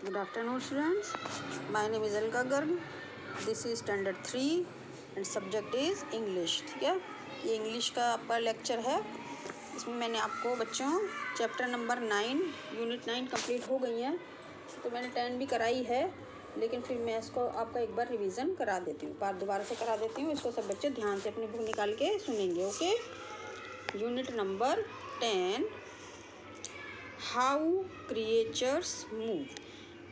Good afternoon, students. My name is Alka Garg. This is standard 3 and subject is English. ठीक है, ये English का आपका lecture है. इसमें मैंने आपको बच्चों चैप्टर नंबर 9 यूनिट 9 कंप्लीट हो गई है. तो मैंने 10 भी कराई है, लेकिन फिर मैं इसको आपका एक बार रिवीजन करा देती हूँ, दोबारा से करा देती हूँ. इसको सब बच्चे ध्यान से अपनी बुक निकाल के सुनेंगे. Okay. Unit number 10, how creatures move.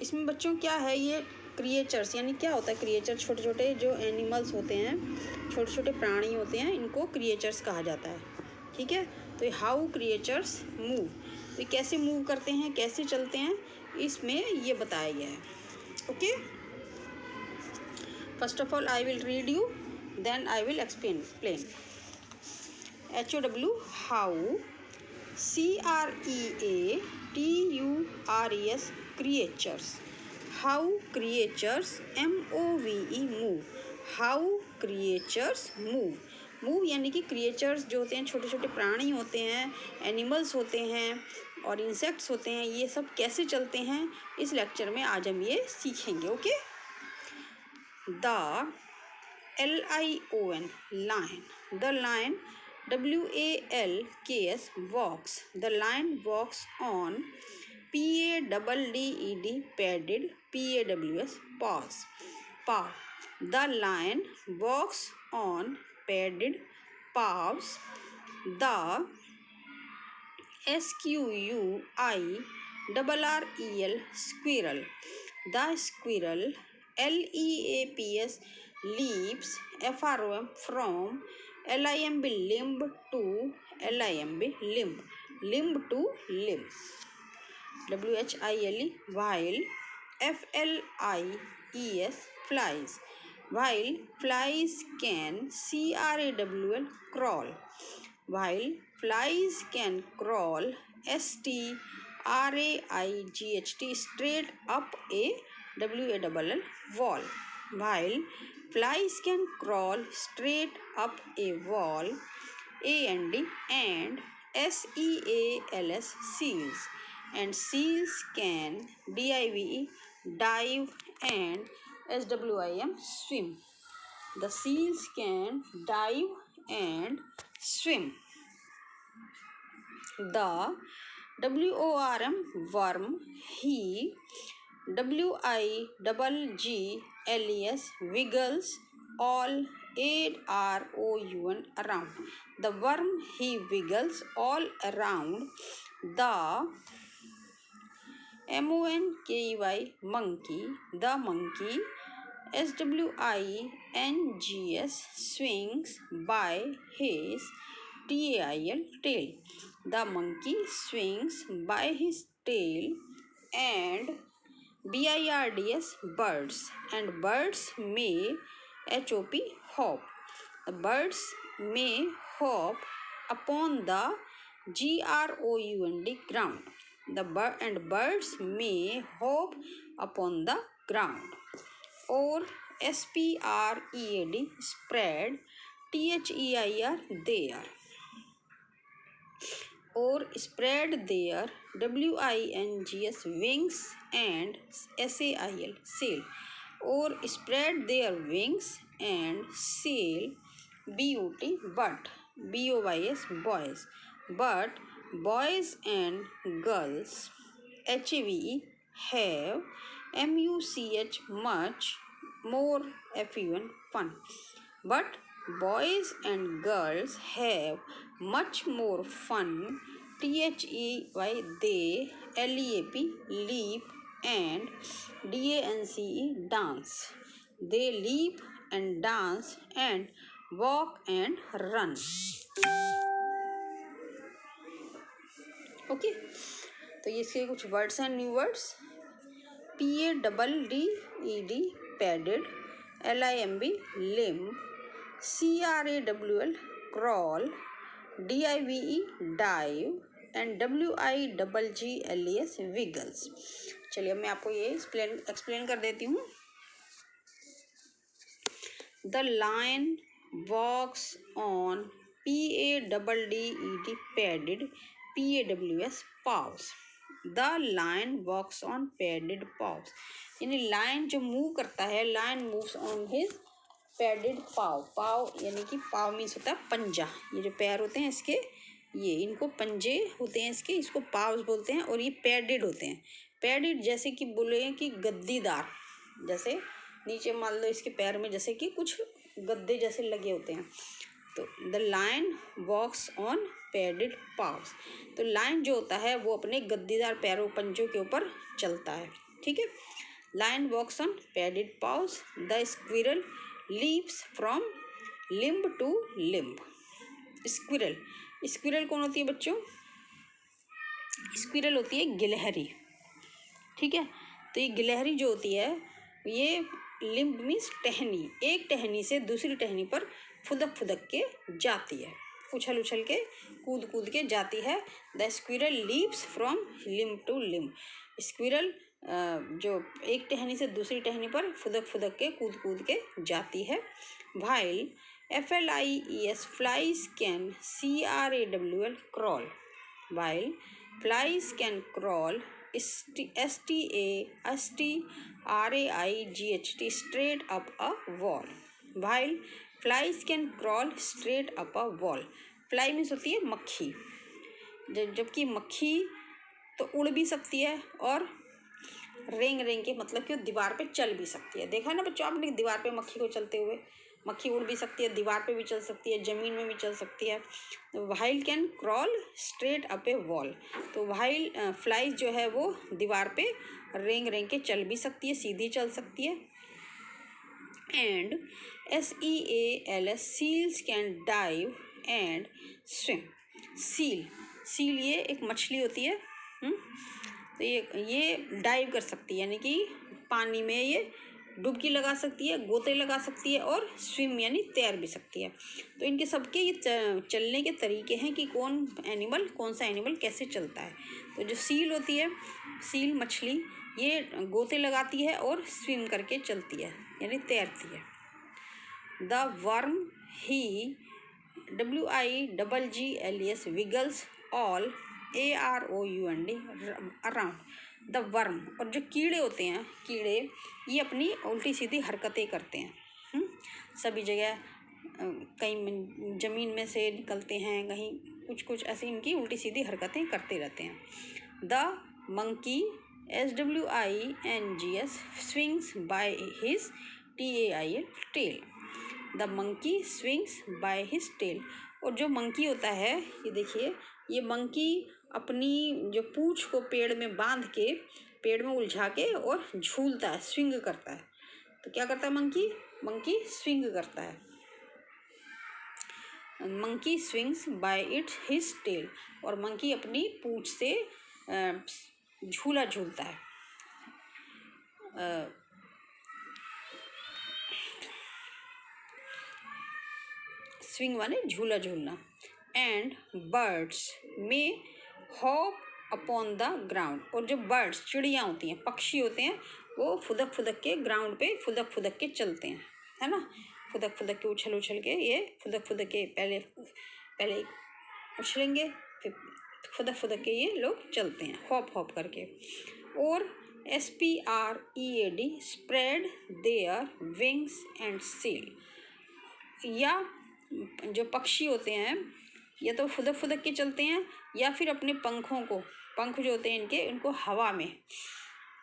इसमें बच्चों क्या है, ये क्रिएचर्स यानी क्या होता है. क्रिएचर छोटे छोटे जो एनिमल्स होते हैं, छोटे छोटे प्राणी होते हैं, इनको क्रिएचर्स कहा जाता है. ठीक है. तो हाउ क्रिएचर्स मूव, तो कैसे मूव करते हैं, कैसे चलते हैं, इसमें ये बताया गया है. Okay. First of all I will read you, then I will explain. HOW, how. CREATURES, creatures. How creatures MOVE move. How creatures move. Move यानी कि क्रिएचर्स जो होते हैं, छोटे छोटे प्राणी होते हैं, एनिमल्स होते हैं और इंसेक्ट्स होते हैं, ये सब कैसे चलते हैं इस लेक्चर में आज हम ये सीखेंगे. Okay. The LION, lion. The lion WALKS, walks. The lion walks on PADDED, padded. PAWS, paws. Paw. The lion walks on padded paws. The SQUIRREL, squirrel. The squirrel LEAPS, leaps. FROM, from. LIMB, limb. To LIMB, limb. Limb to limb. WHILE, while. FLIES, flies. While flies can CRAWL, crawl. While flies can crawl STRAIGHT, straight up a WALL, wall. While flies can crawl straight up a wall AND SEALS, seals. And seals can DIVE, dive, and SWIM, swim. The seals can dive and swim. The WORM, worm. He WIGGLES, wiggles all AROUN, around. The worm, he wiggles all around. The MONKEY, monkey. The monkey SWINGS, swings by his TAIL, tail. The monkey swings by his tail. And BIRDS, birds. And birds may HOP, hop. The birds may hop upon the GROUND, ground. And birds may hop upon the ground. Or SPREAD, spread. THEIR, there. Or spread their WINGS, wings. And SAIL, sail. Or spread their wings and sail. BOT, but. BOYS, boys. But boys and girls HAVE, have. MUCH, much. More FUN, fun. But boys and girls have much more fun. THEY, they. LEAP, leap. And DANCE, dance. They leap and dance and walk and run. Okay. तो ये इसके कुछ words हैं, new words. PADDED, padded. LIMB, limb. CRAWL, crawl. DIVE, dive. And WIGGLES, wiggles. चलिए मैं आपको ये explain कर देती हूँ. The lion walks on PADDED, padded. PAWS, paws. The lion walks on padded paws, यानी लायन जो मूव करता है, lion moves on his padded paw. Paw यानी कि पाव मीन्स होता है पंजा, ये जो पैर होते हैं इसके, ये इनको पंजे होते हैं इसके, इसको पाव्स बोलते हैं। और ये पैडेड होते हैं। पैडेड जैसे कि बोले कि गद्दीदार, जैसे नीचे मान लो इसके पैर में जैसे कि कुछ गद्दे जैसे लगे होते हैं। तो the lion walks on padded paws, तो लायन जो होता है वो अपने गद्दीदार पैरों पंजों के ऊपर चलता है। ठीक है, lion walks on padded paws. The squirrel leaps from limb to limb. Squirrel, squirrel कौन होती है बच्चों? स्क्विरल होती है गिलहरी। ठीक है, तो ये गिलहरी जो होती है ये लिम्ब मीन्स टहनी, एक टहनी से दूसरी टहनी पर फुदक फुदक के जाती है, उछल उछल के कूद कूद के जाती है। The squirrel leaps from limb to limb. Squirrel जो एक टहनी से दूसरी टहनी पर फुदक फुदक के कूद कूद के जाती है। While FLIES flies can CRAWL crawl. While flies can crawl STASTRAIGHT straight up a wall. While flies can crawl straight up a wall. Fly means होती है मक्खी, जबकि मक्खी तो उड़ भी सकती है और रेंग रेंग के मतलब कि दीवार पे चल भी सकती है। देखा ना बच्चों आपने दीवार पे मक्खी को चलते हुए? मक्खी उड़ भी सकती है, दीवार पे भी चल सकती है, ज़मीन में भी चल सकती है। While can crawl straight up A wall, तो व्हाइल फ्लाइज जो है वो दीवार पे रेंग रेंग के चल भी सकती है, सीधी चल सकती है। And SEALS seals can dive and swim. Seal, seal ये एक मछली होती है। तो ये डाइव कर सकती है, यानी कि पानी में ये डुबकी लगा सकती है, गोते लगा सकती है, और स्विम यानी तैर भी सकती है। तो इनके सबके ये चलने के तरीके हैं कि कौन सा एनिमल कैसे चलता है। तो जो सील होती है, सील मछली, ये गोते लगाती है और स्विम करके चलती है यानी तैरती है। The worm he WIGGLES विगल्स all AROUND around the worm. और जो कीड़े होते हैं, कीड़े ये अपनी उल्टी सीधी हरकतें करते हैं सभी जगह, कहीं ज़मीन में से निकलते हैं, कहीं कुछ कुछ ऐसी इनकी उल्टी सीधी हरकतें करते रहते हैं। The monkey SWINGS swings by his TAIL tail. The monkey swings by his tail. और जो मंकी होता है, ये देखिए, ये मंकी अपनी जो पूँछ को पेड़ में बांध के, पेड़ में उलझा के और झूलता है, स्विंग करता है। तो क्या करता है मंकी? मंकी स्विंग करता है। Monkey swings by it his tail. और मंकी अपनी पूँछ से झूला झूलता है। स्विंग माने झूला झूलना। एंड बर्ड्स में हॉप अपॉन द ग्राउंड। और जो बर्ड्स, चिड़ियाँ होती हैं, पक्षी होते हैं, वो फुदक फुदक के ग्राउंड पे फुदक फुदक के चलते हैं, है ना। फुदक फुदक के उछल उछल के ये फुदक फुदक के पहले उछलेंगे, फिर फुदक फुदक के ये लोग चलते हैं हॉप हॉप करके। और SPREAD spread their wings and seal. या जो पक्षी होते हैं, या तो फुदक फुदक के चलते हैं, या फिर अपने पंखों को, पंख जो होते हैं इनके, उनको हवा में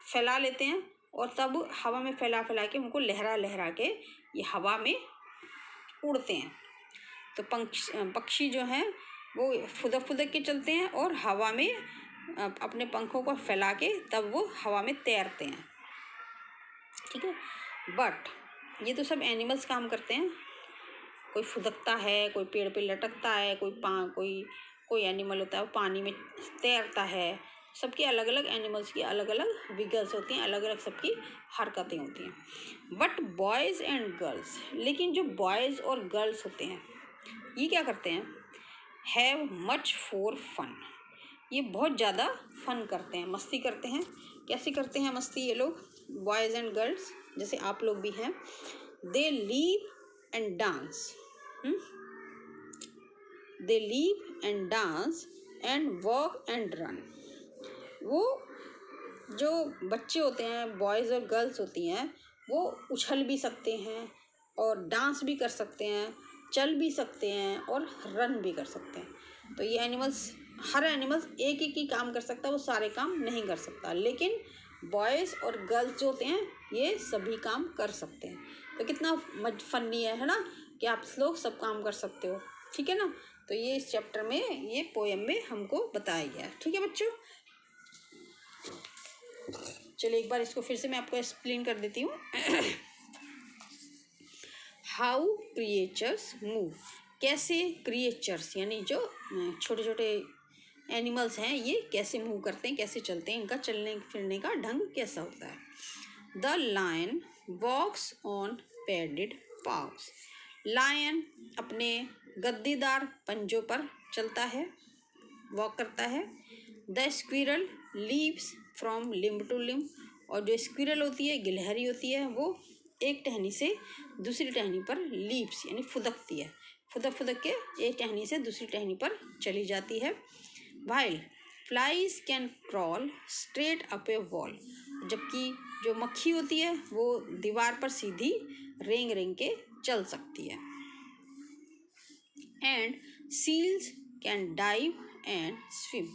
फैला लेते हैं, और तब हवा में फैला फैला के उनको लहरा लहरा के ये हवा में उड़ते हैं। तो पक्षी जो हैं वो फुदक फुदक के चलते हैं और हवा में अपने पंखों को फैला के तब वो हवा में तैरते हैं। ठीक है, बट ये तो सब एनिमल्स काम करते हैं। कोई फुदकता है, कोई पेड़ पे लटकता है, कोई एनिमल होता है वो पानी में तैरता है। सबके अलग अलग एनिमल्स की अलग अलग विगल्स होती हैं, अलग अलग सबकी हरकतें होती हैं। बट बॉयज़ एंड गर्ल्स, लेकिन जो बॉयज़ और गर्ल्स होते हैं ये क्या करते हैं? Have much for fun. ये बहुत ज़्यादा फन करते हैं, मस्ती करते हैं। कैसे करते हैं मस्ती ये लोग? बॉयज़ एंड गर्ल्स, जैसे आप लोग भी हैं। They leap and dance, they leap and dance and walk and run. वो जो बच्चे होते हैं, बॉयज़ और गर्ल्स होती हैं, वो उछल भी सकते हैं और डांस भी कर सकते हैं, चल भी सकते हैं और रन भी कर सकते हैं। तो ये एनिमल्स, हर एनिमल्स एक एक ही काम कर सकता है, वो सारे काम नहीं कर सकता, लेकिन बॉयज़ और गर्ल्स जो होते हैं ये सभी काम कर सकते हैं। तो कितना फनी है ना, कि आप लोग सब काम कर सकते हो, ठीक है ना। तो ये इस चैप्टर में, ये पोएम में हमको बताया गया है, ठीक है बच्चों। चलिए एक बार इसको फिर से मैं आपको एक्सप्लेन कर देती हूँ। हाउ क्रिएचर्स मूव, कैसे क्रिएचर्स यानी जो छोटे छोटे एनिमल्स हैं ये कैसे मूव करते हैं, कैसे चलते हैं, इनका चलने फिरने का ढंग कैसा होता है। The lion walks on padded paws, lion अपने गद्दीदार पंजों पर चलता है, वॉक करता है। The squirrel leaps from limb to limb, और जो स्क्विरल होती है, गिलहरी होती है, वो एक टहनी से दूसरी टहनी पर लीव्स यानी फुदकती है, फुदक फुदक के एक टहनी से दूसरी टहनी पर चली जाती है। While flies can crawl straight up A wall, जबकि जो मक्खी होती है वो दीवार पर सीधी रेंग रेंग के चल सकती है। And seals can dive and swim,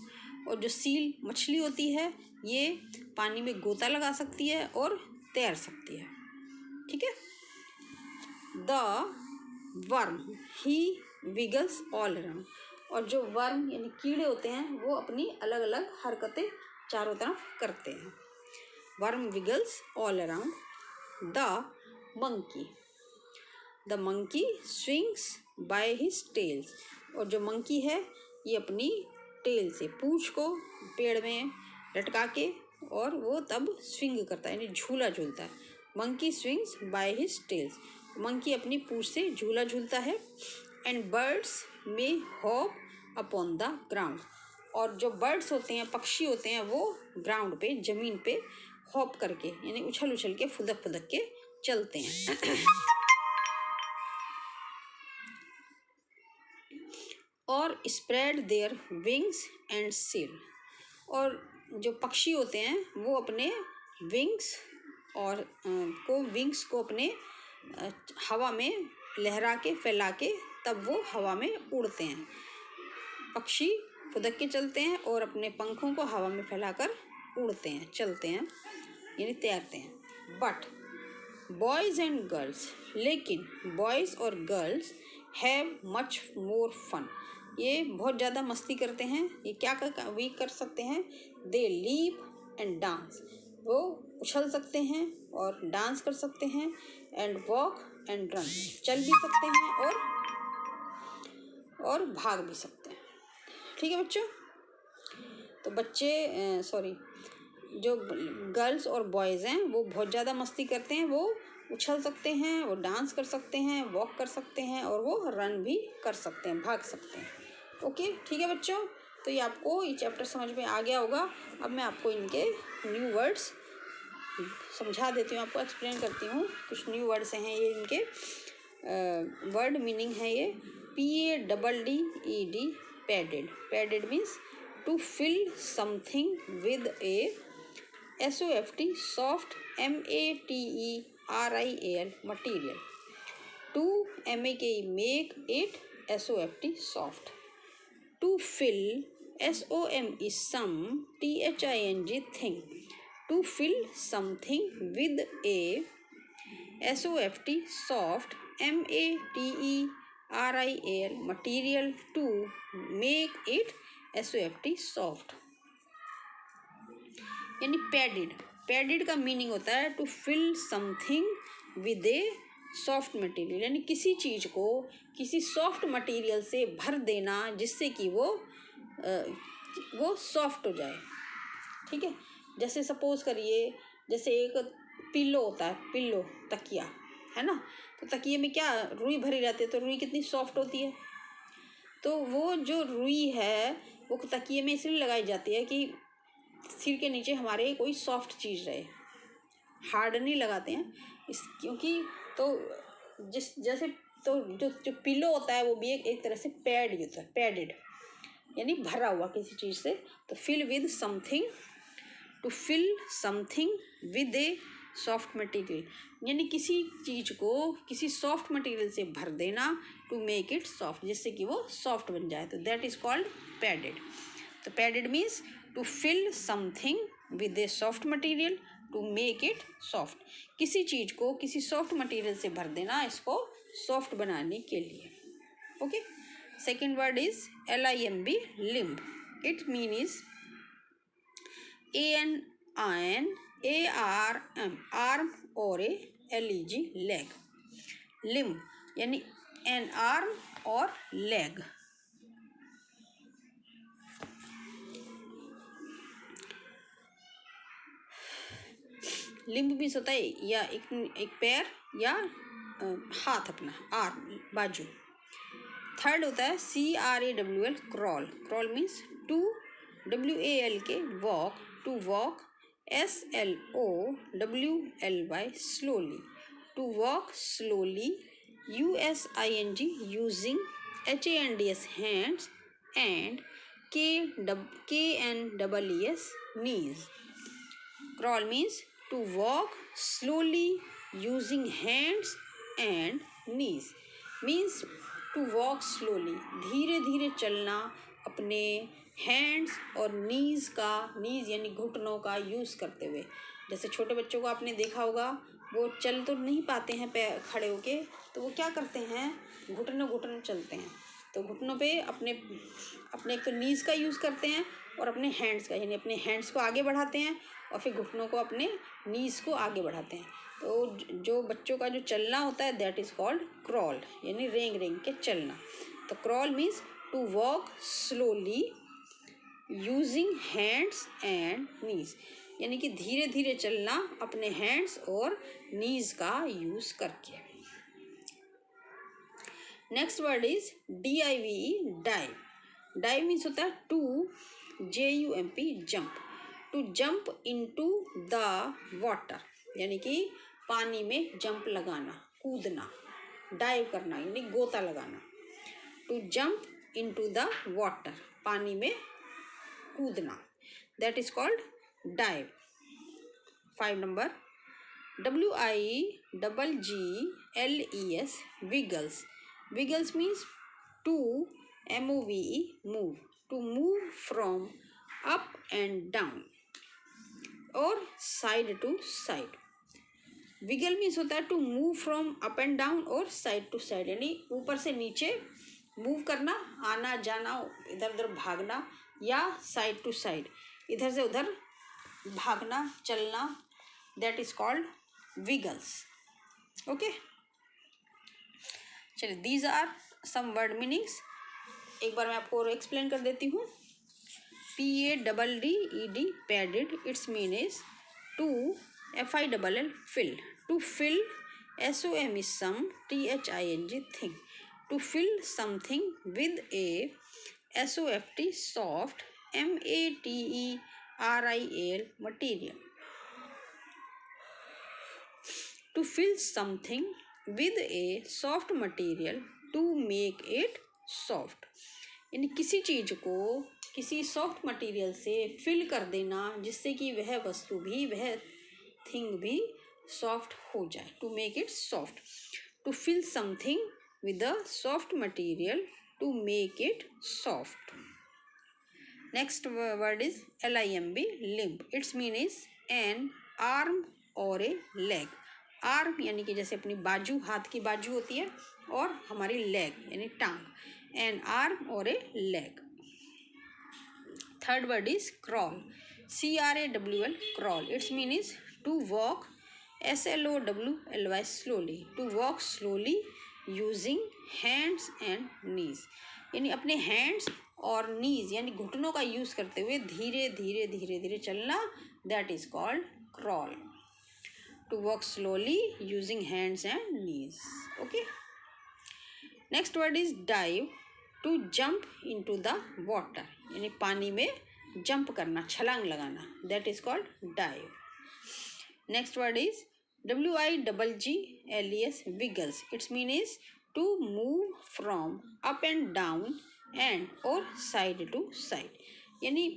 और जो सील मछली होती है ये पानी में गोता लगा सकती है और तैर सकती है, ठीक है। The worm he विगल्स all around, और जो वर्म यानी कीड़े होते हैं वो अपनी अलग अलग हरकतें चारों तरफ करते हैं। Worm wiggles all around. The monkey, the monkey swings by his tails, और जो मंकी है ये अपनी टेल से, पूंछ को पेड़ में लटका के, और वो तब स्विंग करता है यानी झूला झूलता है। Monkey swings by his tails, मंकी अपनी पूंछ से झूला झूलता है। And birds may hop upon the ground, और जो बर्ड्स होते हैं, पक्षी होते हैं, वो ग्राउंड पे, ज़मीन पे हॉप करके यानी उछल उछल के, फुदक फुदक के चलते हैं। और spread their wings and seal, और जो पक्षी होते हैं वो अपने विंग्स को अपने हवा में लहरा के, फैला के, तब वो हवा में उड़ते हैं। पक्षी फुदक के चलते हैं और अपने पंखों को हवा में फैलाकर उड़ते हैं, चलते हैं यानी तैरते हैं। बट बॉयज़ एंड गर्ल्स, लेकिन बॉयज़ और girls have much more fun, ये बहुत ज़्यादा मस्ती करते हैं। ये क्या कर सकते हैं, दे लीप एंड डांस, वो उछल सकते हैं और डांस कर सकते हैं। एंड वॉक एंड रन, चल भी सकते हैं और भाग भी सकते हैं, ठीक है बच्चों। तो जो गर्ल्स और बॉयज़ हैं वो बहुत ज़्यादा मस्ती करते हैं, वो उछल सकते हैं, वो डांस कर सकते हैं, वॉक कर सकते हैं, और वो रन भी कर सकते हैं, भाग सकते हैं। ओके, ठीक है बच्चों। तो ये आपको ये चैप्टर समझ में आ गया होगा। अब मैं आपको इनके न्यू वर्ड्स समझा देती हूँ, आपको एक्सप्लेन करती हूँ। कुछ न्यू वर्ड्स हैं ये, इनके वर्ड मीनिंग है ये। PADDED, padded, padded means to fill something with a. SOFT, soft, MATERIAL, material. To MAKE, make it, SOFT, soft. To fill, SOME, some, THING, thing, to fill something with a. SOFT, soft, MATERIAL, material, to make it, SOFT, soft. यानी padded का meaning होता है to fill something with a soft material, यानी किसी चीज़ को किसी soft material से भर देना जिससे कि वो सॉफ्ट हो जाए, ठीक है। जैसे सपोज करिए, जैसे एक पिल्लो होता है, पिल्लो तकिया है ना, तो तकिए में क्या रुई भरी रहती है, तो रुई कितनी सॉफ्ट होती है। तो वो जो रुई है वो तकिए में इसलिए लगाई जाती है कि सिर के नीचे हमारे कोई सॉफ्ट चीज़ रहे, हार्ड नहीं लगाते हैं क्योंकि तो जैसे तो जो पिलो होता है वो भी एक तरह से पैड होता है, पैडेड यानी भरा हुआ किसी चीज़ से। तो fill with something to fill something with a soft material, यानी किसी चीज़ को किसी सॉफ्ट मटेरियल से भर देना, टू मेक इट सॉफ्ट, जिससे कि वो सॉफ्ट बन जाए, तो दैट इज़ कॉल्ड पैडेड। तो padded means to fill something with a soft material to make it soft, किसी चीज़ को किसी सॉफ्ट मटेरियल से भर देना इसको सॉफ्ट बनाने के लिए। Okay, second word is LIMB, limb. It mean is ANIN ARM, arm, और LEG, लेग। लिम्ब यानी एन आर्म और लेग। लिम्ब मीन्स होता है या एक पैर या हाथ अपना, आर्म, बाजू। थर्ड होता है CRAWL, crawl. Crawl means to, WALK, walk, to walk, SLOWLY, slowly, to walk slowly, USING, using, HANDS, hands, and KNEES, knees. Crawl means to walk slowly using hands and knees, means to walk slowly, धीरे धीरे चलना अपने hands और knees का, knees यानी घुटनों का use करते हुए। जैसे छोटे बच्चों को आपने देखा होगा, वो चल तो नहीं पाते हैं पैर खड़े होके, तो वो क्या करते हैं, घुटनों घुटनों चलते हैं। तो घुटनों पे अपने एक तो नीज़ का यूज़ करते हैं और अपने हैंड्स का, यानी अपने हैंड्स को आगे बढ़ाते हैं और फिर घुटनों को, अपने नीज़ को आगे बढ़ाते हैं। तो जो बच्चों का जो चलना होता है दैट इज़ कॉल्ड क्रॉल, यानी रेंग रेंग के चलना। तो crawl means to walk slowly using hands and knees, यानी कि धीरे धीरे चलना अपने हैंड्स और नीज़ का यूज़ करके। Next word is DIVE, dive. Dive means होता है to, JUMP, jump, to jump into the water, यानी कि पानी में जंप लगाना, कूदना। डाइव करना यानी गोता लगाना। To jump into the water, पानी में कूदना, that is called dive. 5 number WIGGLES, wiggles. Wiggles means to, MOVE, move, to move from up and down और side to side. Wiggle means होता है to move from up and down और side to side, यानी ऊपर से नीचे move करना, आना जाना, इधर उधर भागना, या साइड टू साइड, इधर से उधर भागना, चलना, that is called wiggles. Okay, चलिए these are some word meanings. एक बार मैं आपको और एक्सप्लेन कर देती हूँ। PADDED, padded, it's mean is to, FILL, fill, to fill, SOM is some, THING, thing, to fill something with a SOFT, soft, MATERIAL, material, to fill something with a soft material to make it soft, यानी किसी चीज़ को किसी soft material से fill कर देना जिससे कि वह वस्तु भी, वह थिंग भी सॉफ्ट हो जाए, to make it soft. To fill something with a soft material to make it soft. Next word is LIMB, limb. It's mean is an arm और ए लेग। आर्म यानी कि जैसे अपनी बाजू, हाथ की बाजू होती है, और हमारी लेग यानी टांग, एन आर्म और a leg. Third word is crawl, CRAWL, crawl. It's mean is to walk, SLOWLY, slowly, to walk slowly using hands and knees, यानी अपने हैंड्स और नीज यानी घुटनों का यूज़ करते हुए धीरे धीरे धीरे धीरे चलना, that is called crawl. To walk slowly using hands and knees. Okay, next word is dive, to jump into the water, यानी पानी में जंप करना, छलांग लगाना, that is called dive. Next word is WIGGLES, wiggles. It's mean is to move from up and down and और side to side, यानी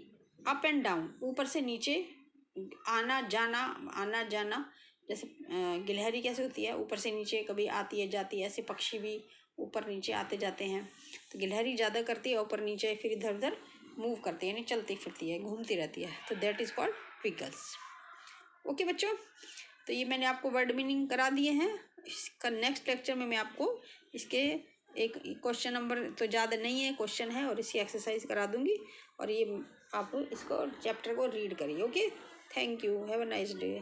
up and down, ऊपर से नीचे आना जाना, जैसे गिलहरी कैसे होती है, ऊपर से नीचे कभी आती है जाती है, ऐसे पक्षी भी ऊपर नीचे आते जाते हैं। तो गिलहरी ज़्यादा करती है ऊपर नीचे, फिर इधर उधर मूव करती है, यानी चलती फिरती है, घूमती रहती है, तो that is called vehicles. Okay बच्चों, तो ये मैंने आपको वर्ड मीनिंग करा दिए हैं। इसका नेक्स्ट लेक्चर में मैं आपको इसके एक क्वेश्चन नंबर तो ज़्यादा नहीं है, क्वेश्चन है, और इसकी एक्सरसाइज करा दूंगी, और ये आप इसको चैप्टर को रीड करिए। Okay, thank you, have a nice day.